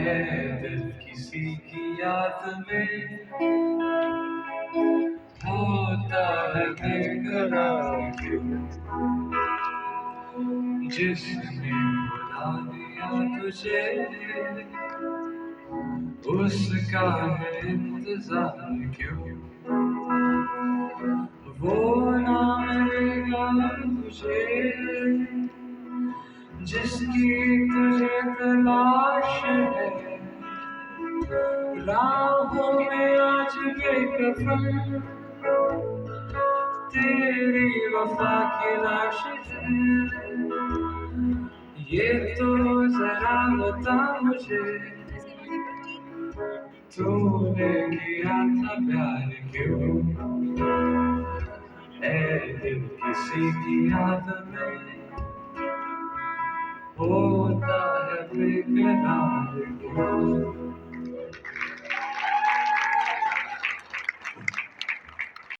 है दिल किसी की याद में होता है बेकरार क्यों। जिसने बुला दिया तुझे उसका है इंतजार क्यों। वो ना मिलेगा तुझे जिसकी तुझे तलाश है। राहों में आज बेकफन तेरी वफा की लाश है। ये तो जरा बता मुझे तूने किया था प्यार क्यों। ऐ दिल किसी की याद में होता है बेकरार क्यों।